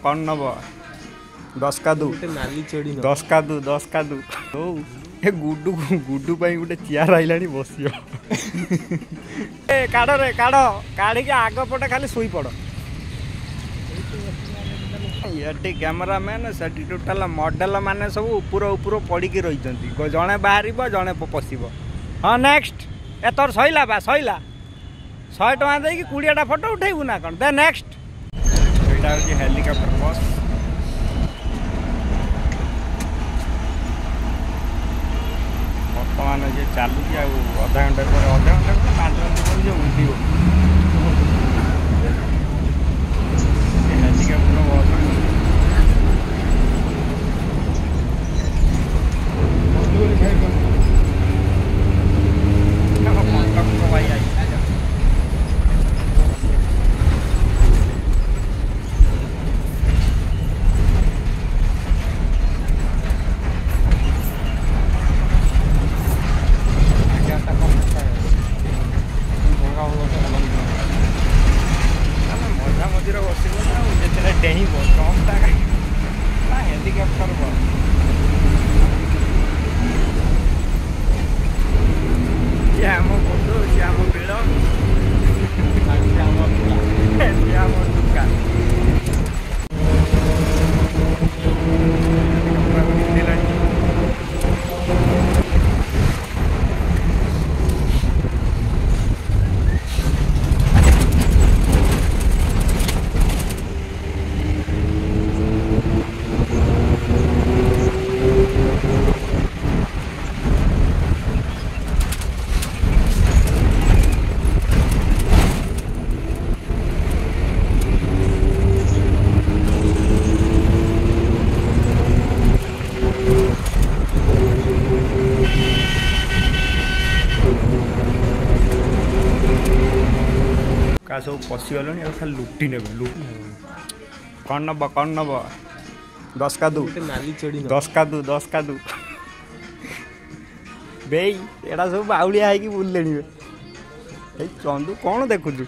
कौन नब 10 का दू नाली चोड़ी 10 का दू 10 का दू ए गुडू गुडू पाई गोटे चेयर आइलानी बसियो ए काढ़ रे काढ़ काढ़ी आग पटे खाली शुई पड़ ये कैमरामैन से टोटाल मॉडल माने सब ऊपर पड़ी रही जड़े बाहर जड़े पशिब। हाँ नेक्स्ट ए तोर सैला बा सैला 100 टଙ୍କା देकी 20टा फोटो उठेबू ना कौन दे नेक्स्ट यहाँ हूँ हेलिकप्टर बस बर्तमान जे चलू आधा घंटा पर 5 मिनट उल्टी हेलिकप्टर बस हेलिकप्टर आम बंधु सी आम बिल आम दुकान का सब पशिगल खाली लुटी ने कौन नब 10 का दू नाली चोड़ी 10 का दू 10 का दू बेई एड़ा सब बाउलिया है बुले चंदू कौन देखुचु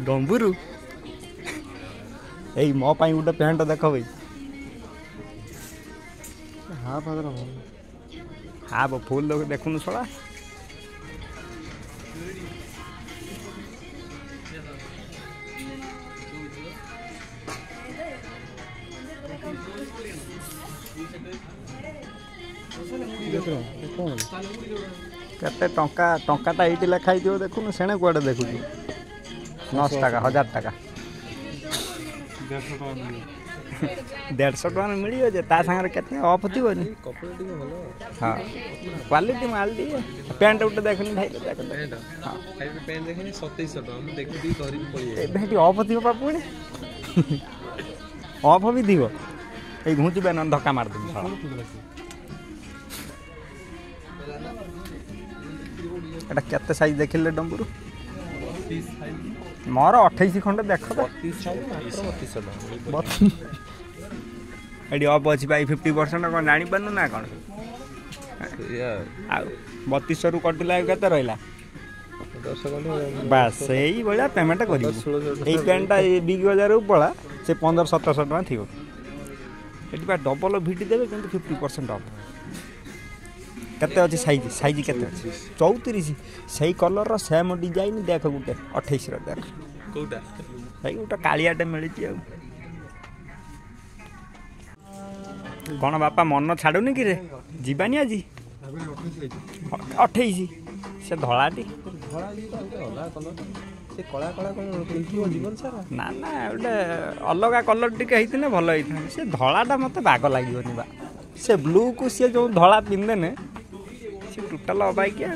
डम्बुरु ए मो पाई गोटे पैंट देख भाई हाँ फुल लोग देखुन छड़ा केते टंका ये लिखाई थो देखुन सेणे कड़े देखु 900 टका 1000 टका 150 टका मिल जे ता संगे केते ऑफ थी हाँ क्वालिटी माल दी पैंट उठे देखनी भाई देख हाँ पैंट देखनी 2700 टका हम देखि करी पड़ी बेटी ऑफ थी बापू ऑफ भी थी ए घुंची बेन धक्का मार दूँ एटा केते साइज देखिले डम्बुरु मोर 28 खंड देख तो एडी अप अछि भाई 50% कौन जानी पानु ना कौन 3200 रु कटिला केते रहिला 10 बस यही भाया पेमेंट कर पैंटा बिग बजार पड़ा से 1500-1700 टका थी ये डबल भिडी देवे कि 50% अफ केते अच्छे साइज साइज केते अच्छे 34 सही कलर सेम डिजाइन देख गोटे 28 देख कोटा भाई गोटे कालियाटे मिली कौन बापा मन छाड़ुनी कि रे जीवानी आज 28 से धलाटी ना ना गोटे अलग कलर टी भल होता से धलाटा मत बाग लगे बा से ब्लू को सी जो धला पिंधे से टोटाल अबाइकिया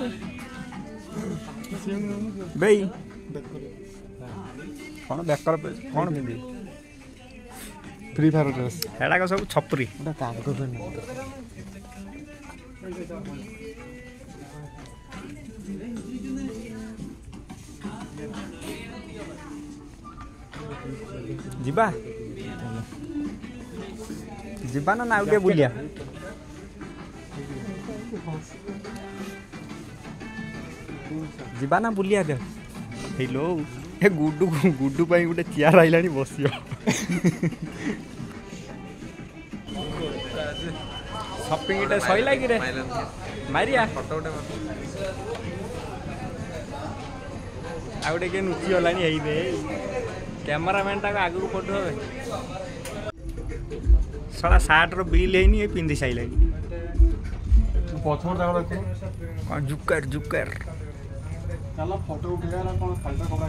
भाई कौन बेकर कौन पिंधि फ्री फायर ड्रेस हेड़ा सब छपरी जीवा ना ना उठे बुलिया जीवा ना बुलिया दे हेलो ए गुड्डू गुड्डू पाई गोटे चेयर आइलानी बसियो शॉपिंग इटा सइला कि रे मारिया फोटो उठे आउटे के नुची गलानी हेइबे कैमरामैन टा आगु फोटो हे साला सार्ट रो बिल हेनी ए पिंदी साइलानी पथर जागा रखो कौन जुकर जुकर चलो फोटो उठेगा ना कौन खालसा कपड़ा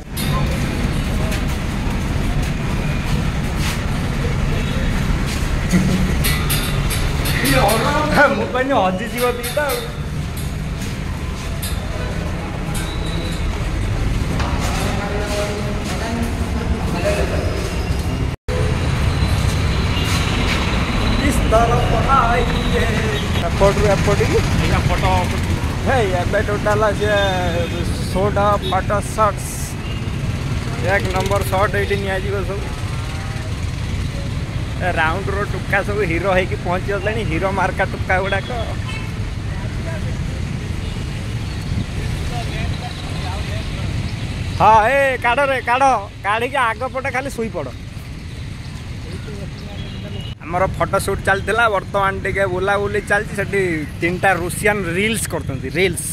मु कहनी हजी जीव दीटा इस तरफ आइए फोटो है ये टोटाल से सोडा फाटा शॉट्स एक नंबर शॉट ये निजी सब राउंड रो टुका सब हीरो है कि पहुंची गला हीरो मार्का टुका गुड़ाक हाँ ए काढ़ रे काढ़ काढ़ी आग पटे खाली शुई पड़ आमर फोटोशूट चलता बर्तमान टे बुला बुली चलती तीन टा रूसियन रील्स करते रील्स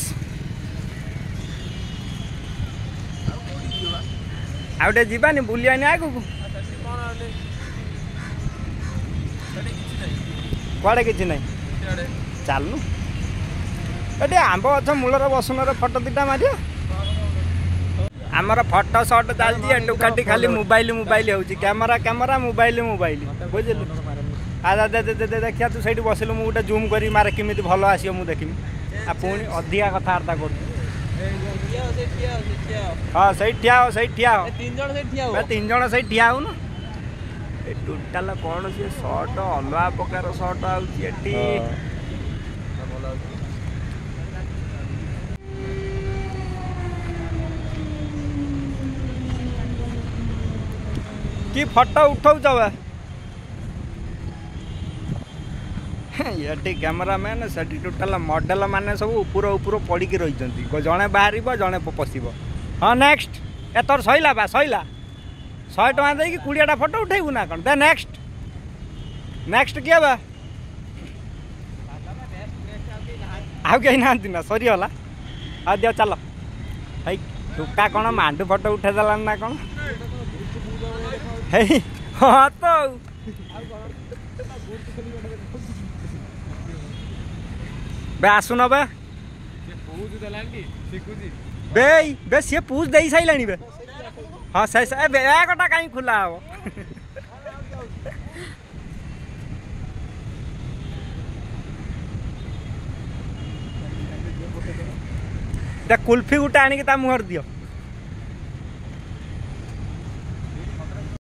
आउटे जीवानी बुलियानी आगु कड़े कि ना चलनु ये आंब गछ मूलर बसुन फोटो दीटा मारिया आमर फोटो शॉट चलती टुकाटी खाली मोबाइल मोबाइल होची कैमरा कैमरा मोबाइल मोबाइल बुझलु आ देखिया तू सही बसिलु मुझे जूम करी मारे केमी भल आसो मुझे देखी आ पुणी अधिका कथबार्ता कर हाँ सही ठिया हो सही ठिया हो तीन जन सही ठिया हो ना टोटाल कौन सी सर्ट अलग प्रकार सर्ट आउटी कि फोटो उठाऊ ये कैमरामैन से टोटाल मॉडल माने सब ऊपर ऊपर पड़ी रही जड़े बाहर जड़े पशब हाँ नेक्स्ट ए तोर सैला बा सैला 100 टଙ୍କା देकी 20टा फोटो उठेबू ना कौन दे नेक्स्ट नेक्स्ट किए बा आउ कहीं ना ना सरीगला आ दियो चल है टुका कौन मांडू फोटो उठे देला ना कौन है हाँ तो बे आसुन बे बे बे सी पूछ दे सारे बे हाँ सही कटा कहीं खुला हो कुल्फी गोटे आणिक मुहर दियो